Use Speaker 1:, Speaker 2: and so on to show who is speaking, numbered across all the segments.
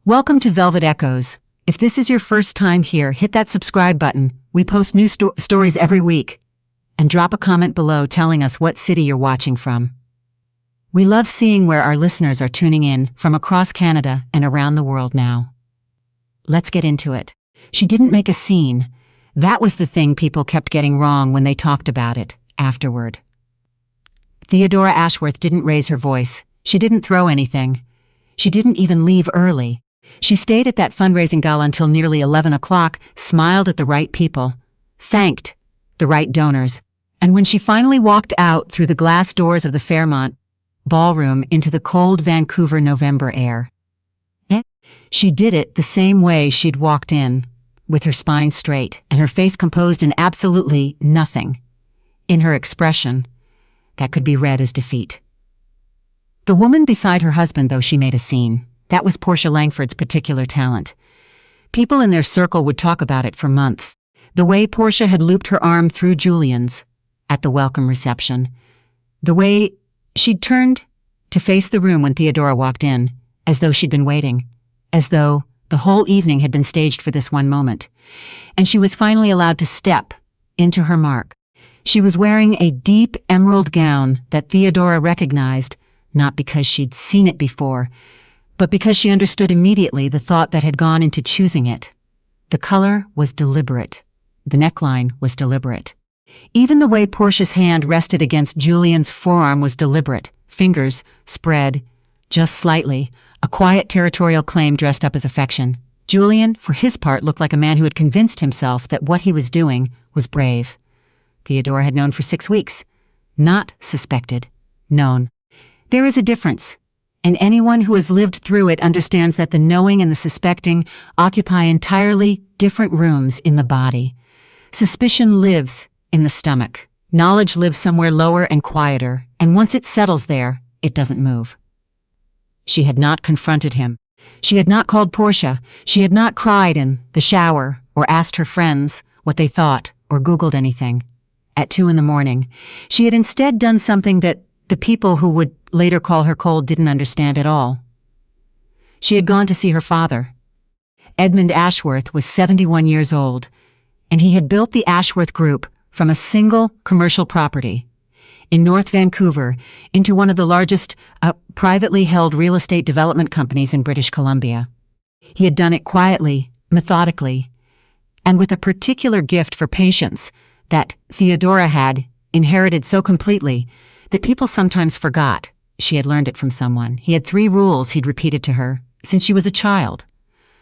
Speaker 1: Welcome to Velvet Echoes. If this is your first time here, hit that subscribe button. We post new stories every week. And drop a comment below telling us what city you're watching from. We love seeing where our listeners are tuning in from across Canada and around the world now. Let's get into it. She didn't make a scene. That was the thing people kept getting wrong when they talked about it afterward. Theodora Ashworth didn't raise her voice. She didn't throw anything. She didn't even leave early. She stayed at that fundraising gala until nearly 11 o'clock, smiled at the right people, thanked the right donors, and when she finally walked out through the glass doors of the Fairmont ballroom into the cold Vancouver November air, she did it the same way she'd walked in, with her spine straight and her face composed in absolutely nothing in her expression that could be read as defeat. The woman beside her husband, though, she made a scene. That was Portia Langford's particular talent. People in their circle would talk about it for months. The way Portia had looped her arm through Julian's at the welcome reception. The way she'd turned to face the room when Theodora walked in, as though she'd been waiting, as though the whole evening had been staged for this one moment. And she was finally allowed to step into her mark. She was wearing a deep emerald gown that Theodora recognized, not because she'd seen it before, but because she understood immediately the thought that had gone into choosing it. The color was deliberate. The neckline was deliberate. Even the way Portia's hand rested against Julian's forearm was deliberate. Fingers spread just slightly, a quiet territorial claim dressed up as affection. Julian, for his part, looked like a man who had convinced himself that what he was doing was brave. Theodora had known for 6 weeks. Not suspected. Known. There is a difference, and anyone who has lived through it understands that the knowing and the suspecting occupy entirely different rooms in the body. Suspicion lives in the stomach. Knowledge lives somewhere lower and quieter, and once it settles there, it doesn't move. She had not confronted him. She had not called Portia. She had not cried in the shower or asked her friends what they thought or Googled anything at 2 a.m. She had instead done something that the people who would later call her cold didn't understand at all. She had gone to see her father. Edmund Ashworth was 71 years old, and he had built the Ashworth Group from a single commercial property in North Vancouver into one of the largest privately held real estate development companies in British Columbia. He had done it quietly, methodically, and with a particular gift for patience that Theodora had inherited so completely that people sometimes forgot she had learned it from someone. He had 3 rules he'd repeated to her since she was a child.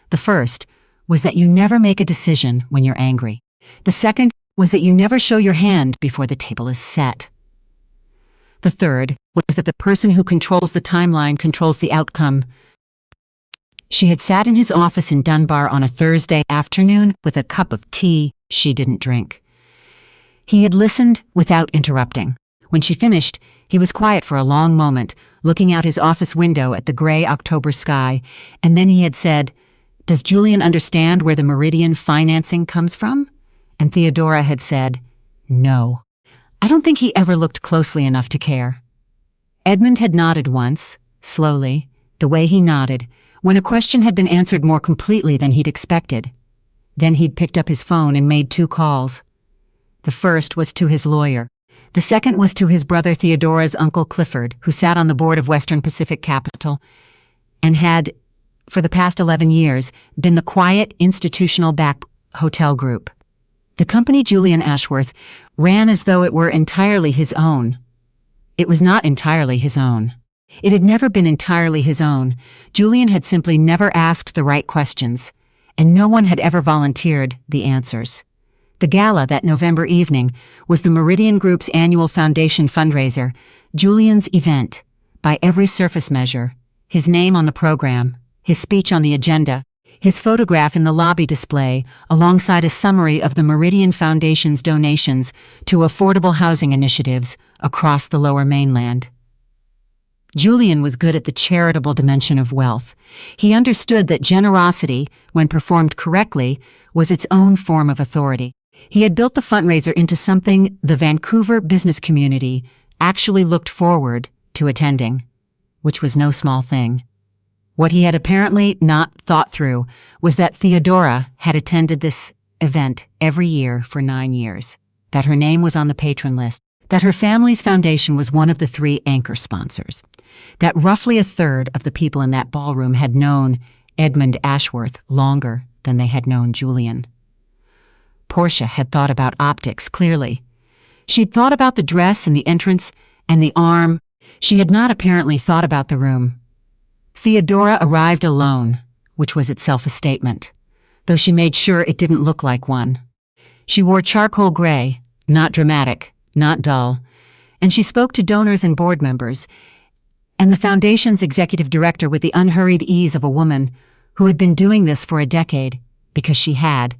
Speaker 1: The first was that you never make a decision when you're angry. The second was that you never show your hand before the table is set. The third was that the person who controls the timeline controls the outcome. She had sat in his office in Dunbar on a Thursday afternoon with a cup of tea she didn't drink. He had listened without interrupting. When she finished, he was quiet for a long moment, looking out his office window at the gray October sky, and then he had said, "Does Julian understand where the Meridian financing comes from?" And Theodora had said, "No." I don't think he ever looked closely enough to care. Edmund had nodded once, slowly, the way he nodded, when a question had been answered more completely than he'd expected. Then he'd picked up his phone and made 2 calls. The first was to his lawyer. The second was to his brother Theodora's uncle Clifford, who sat on the board of Western Pacific Capital and had, for the past 11 years, been the quiet, institutional-backed hotel group. The company Julian Ashworth ran as though it were entirely his own. It was not entirely his own. It had never been entirely his own. Julian had simply never asked the right questions, and no one had ever volunteered the answers. The gala that November evening was the Meridian Group's annual foundation fundraiser, Julian's event, by every surface measure. His name on the program, his speech on the agenda, his photograph in the lobby display, alongside a summary of the Meridian Foundation's donations to affordable housing initiatives across the Lower Mainland. Julian was good at the charitable dimension of wealth. He understood that generosity, when performed correctly, was its own form of authority. He had built the fundraiser into something the Vancouver business community actually looked forward to attending, which was no small thing. What he had apparently not thought through was that Theodora had attended this event every year for 9 years, that her name was on the patron list, that her family's foundation was one of the 3 anchor sponsors, that roughly a third of the people in that ballroom had known Edmund Ashworth longer than they had known Julian. Portia had thought about optics clearly. She'd thought about the dress and the entrance and the arm. She had not apparently thought about the room. Theodora arrived alone, which was itself a statement, though she made sure it didn't look like one. She wore charcoal gray, not dramatic, not dull, and she spoke to donors and board members, and the foundation's executive director with the unhurried ease of a woman who had been doing this for a decade, because she had.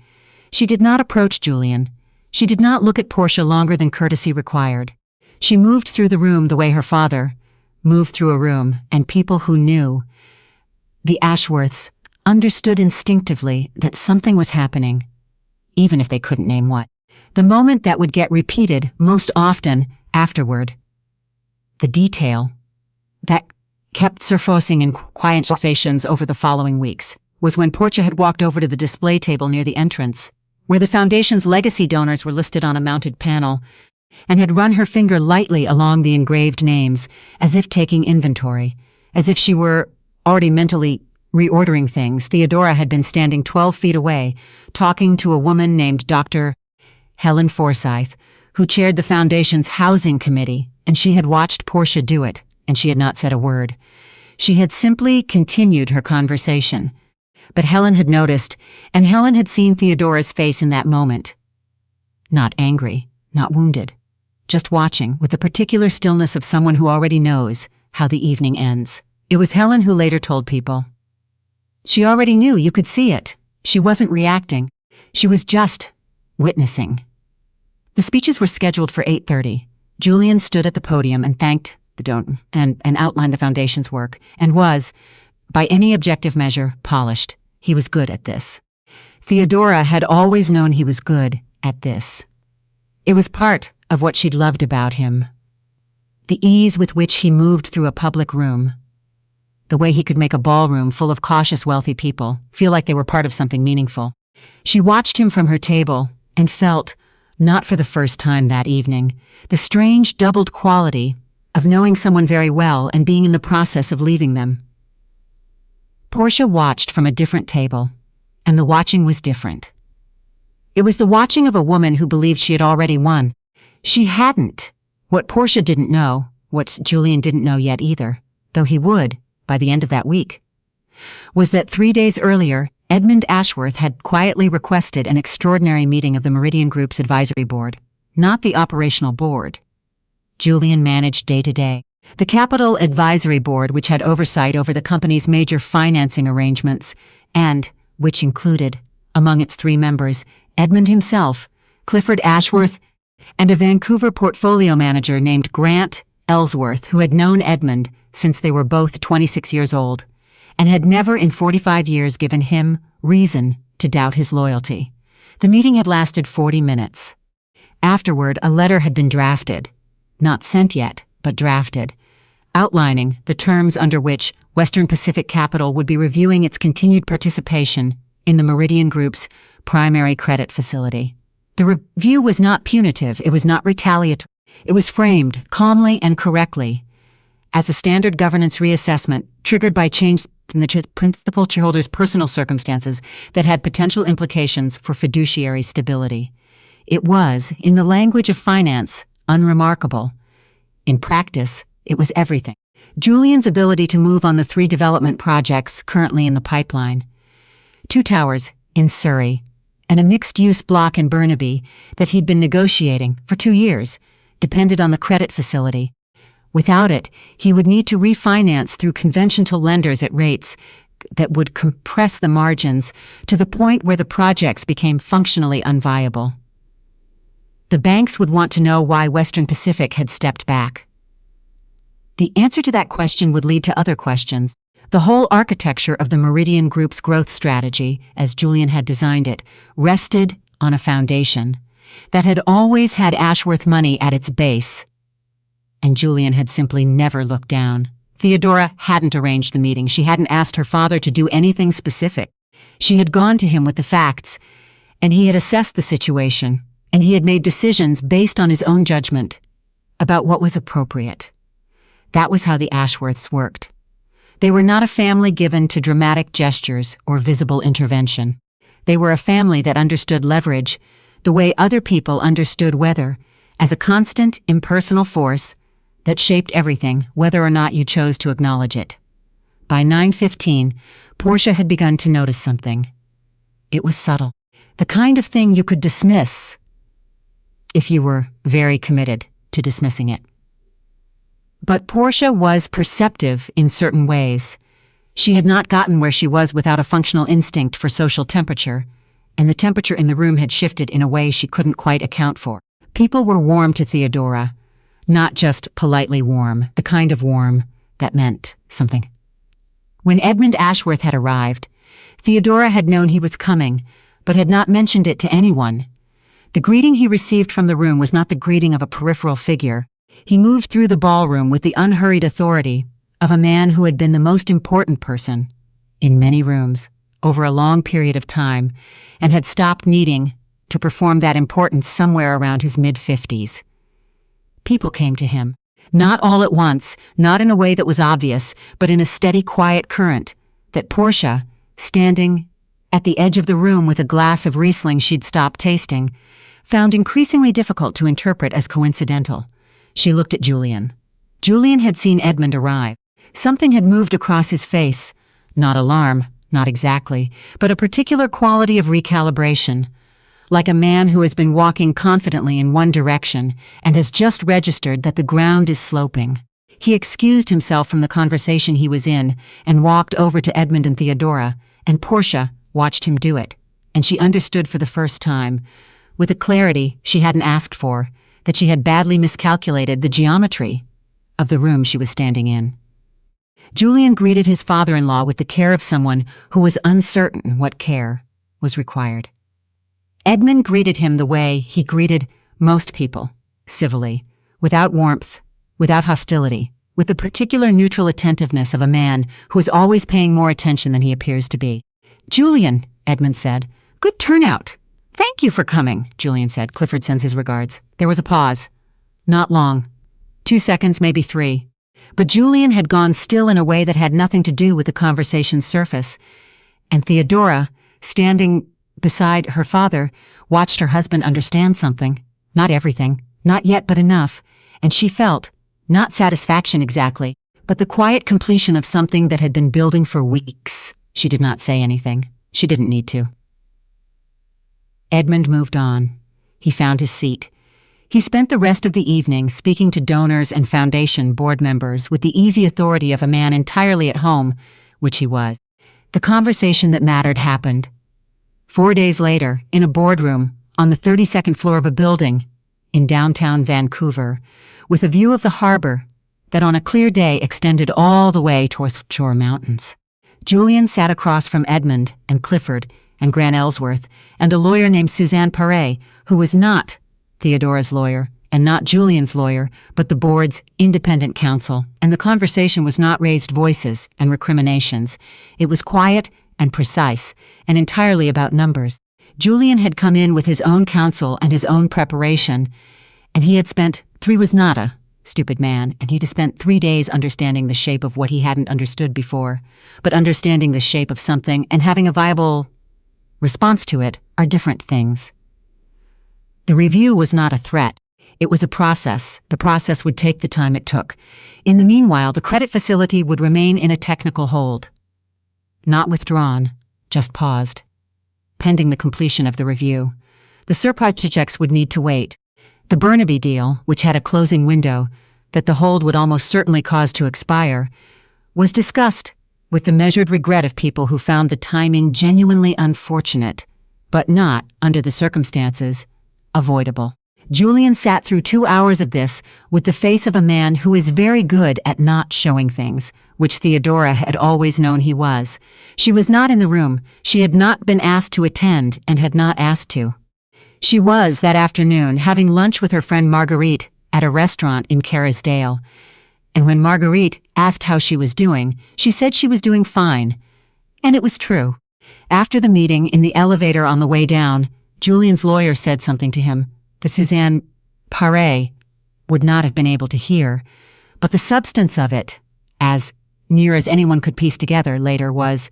Speaker 1: She did not approach Julian. She did not look at Portia longer than courtesy required. She moved through the room the way her father moved through a room, and people who knew the Ashworths understood instinctively that something was happening, even if they couldn't name what. The moment that would get repeated most often afterward. The detail that kept surfacing in quiet conversations over the following weeks was when Portia had walked over to the display table near the entrance, where the foundation's legacy donors were listed on a mounted panel, and had run her finger lightly along the engraved names, as if taking inventory, as if she were already mentally reordering things. Theodora had been standing 12 feet away, talking to a woman named Dr. Helen Forsyth, who chaired the foundation's housing committee, and she had watched Portia do it, and she had not said a word. She had simply continued her conversation. But Helen had noticed, and Helen had seen Theodora's face in that moment. Not angry, not wounded, just watching with the particular stillness of someone who already knows how the evening ends. It was Helen who later told people. She already knew, you could see it. She wasn't reacting. She was just witnessing. The speeches were scheduled for 8:30. Julian stood at the podium and thanked the donor and outlined the foundation's work, and was, by any objective measure, polished. He was good at this. Theodora had always known he was good at this. It was part of what she'd loved about him. The ease with which he moved through a public room. The way he could make a ballroom full of cautious, wealthy people feel like they were part of something meaningful. She watched him from her table and felt, not for the first time that evening, the strange doubled quality of knowing someone very well and being in the process of leaving them. Portia watched from a different table, and the watching was different. It was the watching of a woman who believed she had already won. She hadn't. What Portia didn't know, what Julian didn't know yet either, though he would by the end of that week, was that 3 days earlier, Edmund Ashworth had quietly requested an extraordinary meeting of the Meridian Group's advisory board, not the operational board. Julian managed day-to-day. The Capital Advisory Board, which had oversight over the company's major financing arrangements, and which included, among its 3 members, Edmund himself, Clifford Ashworth, and a Vancouver portfolio manager named Grant Ellsworth, who had known Edmund since they were both 26 years old, and had never in 45 years given him reason to doubt his loyalty. The meeting had lasted 40 minutes. Afterward, a letter had been drafted, not sent yet, but drafted, outlining the terms under which Western Pacific Capital would be reviewing its continued participation in the Meridian Group's primary credit facility. The review was not punitive, it was not retaliatory. It was framed calmly and correctly as a standard governance reassessment triggered by change in the principal shareholders' personal circumstances that had potential implications for fiduciary stability. It was, in the language of finance, unremarkable. In practice, it was everything. Julian's ability to move on the 3 development projects currently in the pipeline, 2 towers in Surrey, and a mixed-use block in Burnaby that he'd been negotiating for 2 years, depended on the credit facility. Without it, he would need to refinance through conventional lenders at rates that would compress the margins to the point where the projects became functionally unviable. The banks would want to know why Western Pacific had stepped back. The answer to that question would lead to other questions. The whole architecture of the Meridian Group's growth strategy, as Julian had designed it, rested on a foundation that had always had Ashworth money at its base, and Julian had simply never looked down. Theodora hadn't arranged the meeting. She hadn't asked her father to do anything specific. She had gone to him with the facts, and he had assessed the situation, and he had made decisions based on his own judgment about what was appropriate. That was how the Ashworths worked. They were not a family given to dramatic gestures or visible intervention. They were a family that understood leverage the way other people understood weather, as a constant, impersonal force that shaped everything, whether or not you chose to acknowledge it. By 9:15, Portia had begun to notice something. It was subtle. The kind of thing you could dismiss if you were very committed to dismissing it. But Portia was perceptive in certain ways. She had not gotten where she was without a functional instinct for social temperature, and the temperature in the room had shifted in a way she couldn't quite account for. People were warm to Theodora, not just politely warm, the kind of warm that meant something. When Edmund Ashworth had arrived, Theodora had known he was coming, but had not mentioned it to anyone. The greeting he received from the room was not the greeting of a peripheral figure. He moved through the ballroom with the unhurried authority of a man who had been the most important person in many rooms over a long period of time, and had stopped needing to perform that importance somewhere around his mid-50s. People came to him, not all at once, not in a way that was obvious, but in a steady, quiet current that Portia, standing at the edge of the room with a glass of Riesling she'd stopped tasting, found increasingly difficult to interpret as coincidental. She looked at Julian. Julian had seen Edmund arrive. Something had moved across his face, not alarm, not exactly, but a particular quality of recalibration, like a man who has been walking confidently in one direction and has just registered that the ground is sloping. He excused himself from the conversation he was in and walked over to Edmund and Theodora, and Portia watched him do it, and she understood for the first time, with a clarity she hadn't asked for, that she had badly miscalculated the geometry of the room she was standing in. Julian greeted his father-in-law with the care of someone who was uncertain what care was required. Edmund greeted him the way he greeted most people, civilly, without warmth, without hostility, with the particular neutral attentiveness of a man who is always paying more attention than he appears to be. "Julian," Edmund said, "good turnout." "Thank you for coming," Julian said. "Clifford sends his regards." There was a pause. Not long. 2 seconds, maybe 3. But Julian had gone still in a way that had nothing to do with the conversation's surface, and Theodora, standing beside her father, watched her husband understand something. Not everything, not yet, but enough, and she felt, not satisfaction exactly, but the quiet completion of something that had been building for weeks. She did not say anything. She didn't need to. Edmund moved on. He found his seat. He spent the rest of the evening speaking to donors and foundation board members with the easy authority of a man entirely at home, which he was. The conversation that mattered happened. 4 days later, in a boardroom on the 32nd floor of a building in downtown Vancouver, with a view of the harbor that on a clear day extended all the way towards Shore Mountains. Julian sat across from Edmund and Clifford and Gran Ellsworth and a lawyer named Suzanne Paré, who was not Theodora's lawyer, and not Julian's lawyer, but the board's independent counsel, and the conversation was not raised voices and recriminations. It was quiet and precise, and entirely about numbers. Julian had come in with his own counsel and his own preparation, and he had spent 3 was not a stupid man, and he'd spent 3 days understanding the shape of what he hadn't understood before, but understanding the shape of something and having a viable response to it are different things. The review was not a threat. It was a process. The process would take the time it took. In the meanwhile, the credit facility would remain in a technical hold. Not withdrawn, just paused, pending the completion of the review. The surplus checks would need to wait. The Burnaby deal, which had a closing window that the hold would almost certainly cause to expire, was discussed with the measured regret of people who found the timing genuinely unfortunate, but not, under the circumstances, avoidable. Julian sat through 2 hours of this with the face of a man who is very good at not showing things, which Theodora had always known he was. She was not in the room. She had not been asked to attend and had not asked to. She was, that afternoon, having lunch with her friend Marguerite at a restaurant in Carrisdale, And when Marguerite asked how she was doing, she said she was doing fine. And it was true. After the meeting, in the elevator on the way down, Julian's lawyer said something to him that Suzanne Paré would not have been able to hear, but the substance of it, as near as anyone could piece together later, was,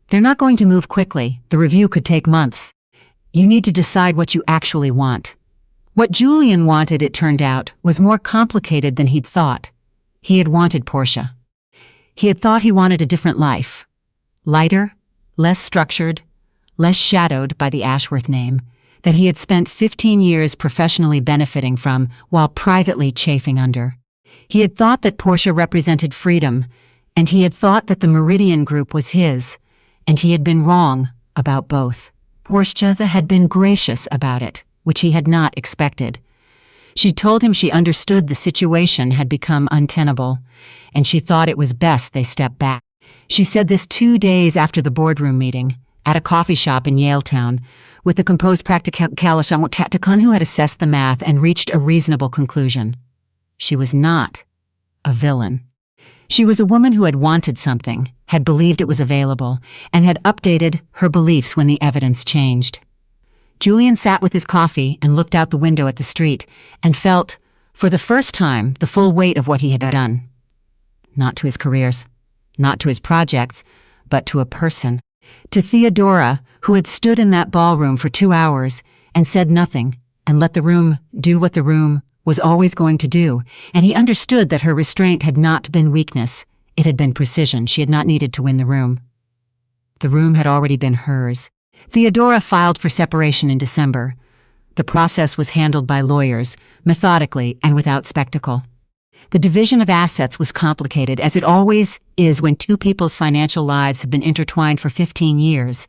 Speaker 1: "They're not going to move quickly. The review could take months. You need to decide what you actually want." What Julian wanted, it turned out, was more complicated than he'd thought. He had wanted Portia. He had thought he wanted a different life. Lighter, less structured, less shadowed by the Ashworth name, that he had spent 15 years professionally benefiting from while privately chafing under. He had thought that Portia represented freedom, and he had thought that the Meridian Group was his, and he had been wrong about both. Portia had been gracious about it, which he had not expected. She told him she understood the situation had become untenable, and she thought it was best they step back. She said this 2 days after the boardroom meeting, at a coffee shop in Yaletown, with the composed practicality who had assessed the math and reached a reasonable conclusion. She was not a villain. She was a woman who had wanted something, had believed it was available, and had updated her beliefs when the evidence changed. Julian sat with his coffee and looked out the window at the street and felt, for the first time, the full weight of what he had done. Not to his careers, not to his projects, but to a person. To Theodora, who had stood in that ballroom for 2 hours and said nothing and let the room do what the room was always going to do, and he understood that her restraint had not been weakness, it had been precision. She had not needed to win the room. The room had already been hers. Theodora filed for separation in December. The process was handled by lawyers, methodically and without spectacle. The division of assets was complicated, as it always is when two people's financial lives have been intertwined for 15 years.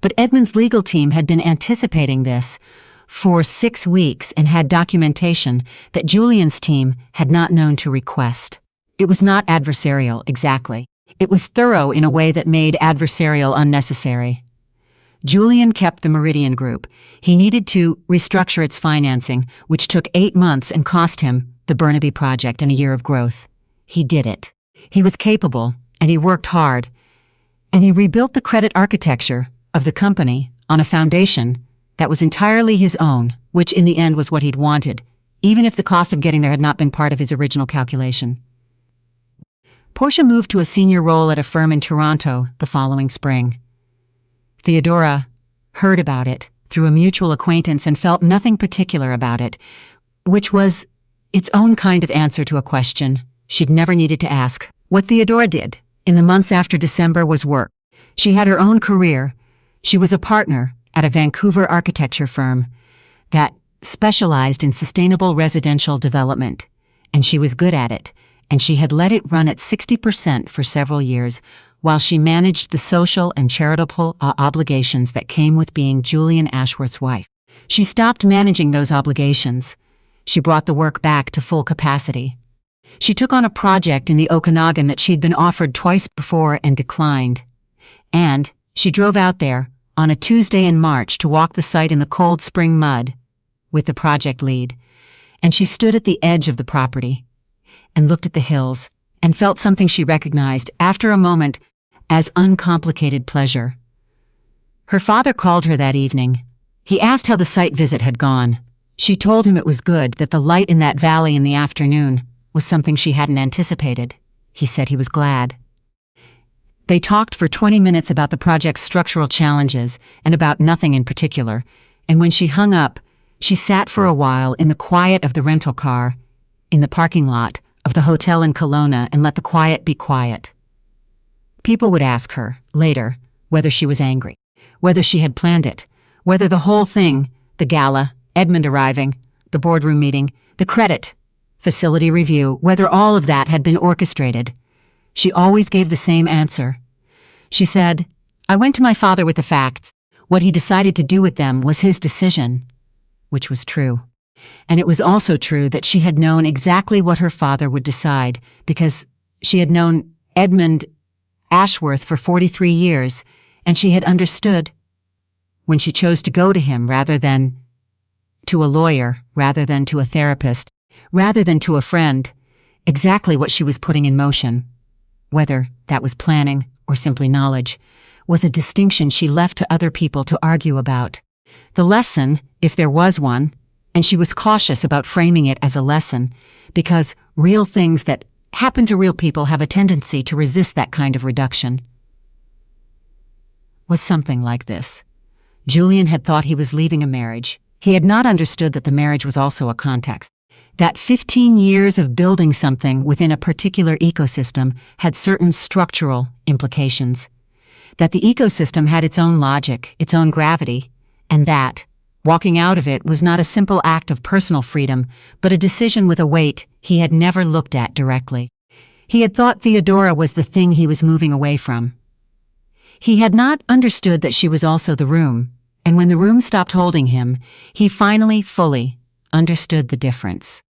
Speaker 1: But Edmund's legal team had been anticipating this for 6 weeks and had documentation that Julian's team had not known to request. It was not adversarial, exactly. It was thorough in a way that made adversarial unnecessary. Julian kept the Meridian Group. He needed to restructure its financing, which took 8 months and cost him the Burnaby project and a year of growth. He did it. He was capable, and he worked hard. And he rebuilt the credit architecture of the company on a foundation that was entirely his own, which in the end was what he'd wanted, even if the cost of getting there had not been part of his original calculation. Portia moved to a senior role at a firm in Toronto the following spring. Theodora heard about it through a mutual acquaintance and felt nothing particular about it, which was its own kind of answer to a question she'd never needed to ask. What Theodora did in the months after December was work. She had her own career. She was a partner at a Vancouver architecture firm that specialized in sustainable residential development, and she was good at it, and she had let it run at 60% for several years while she managed the social and charitable obligations that came with being Julian Ashworth's wife. She stopped managing those obligations. She brought the work back to full capacity. She took on a project in the Okanagan that she'd been offered twice before and declined. And she drove out there on a Tuesday in March to walk the site in the cold spring mud with the project lead. And she stood at the edge of the property and looked at the hills and felt something she recognized after a moment as uncomplicated pleasure. Her father called her that evening. He asked how the site visit had gone. She told him it was good, that the light in that valley in the afternoon was something she hadn't anticipated. He said he was glad. They talked for 20 minutes about the project's structural challenges and about nothing in particular, and when she hung up, she sat for a while in the quiet of the rental car, in the parking lot of the hotel in Kelowna, and let the quiet be quiet. People would ask her, later, whether she was angry, whether she had planned it, whether the whole thing, the gala, Edmund arriving, the boardroom meeting, the credit facility review, whether all of that had been orchestrated. She always gave the same answer. She said, "I went to my father with the facts. What he decided to do with them was his decision," which was true. And it was also true that she had known exactly what her father would decide, because she had known Edmund Ashworth for 43 years, and she had understood when she chose to go to him rather than to a lawyer, rather than to a therapist, rather than to a friend, Exactly what she was putting in motion, whether that was planning or simply knowledge, was a distinction she left to other people to argue about. The lesson, if there was one, and she was cautious about framing it as a lesson, because real things that happen to real people have a tendency to resist that kind of reduction, was something like this. Julian had thought he was leaving a marriage. He had not understood that the marriage was also a context. That 15 years of building something within a particular ecosystem had certain structural implications. That the ecosystem had its own logic, its own gravity, and that walking out of it was not a simple act of personal freedom, but a decision with a weight he had never looked at directly. He had thought Theodora was the thing he was moving away from. He had not understood that she was also the room, and when the room stopped holding him, he finally fully understood the difference.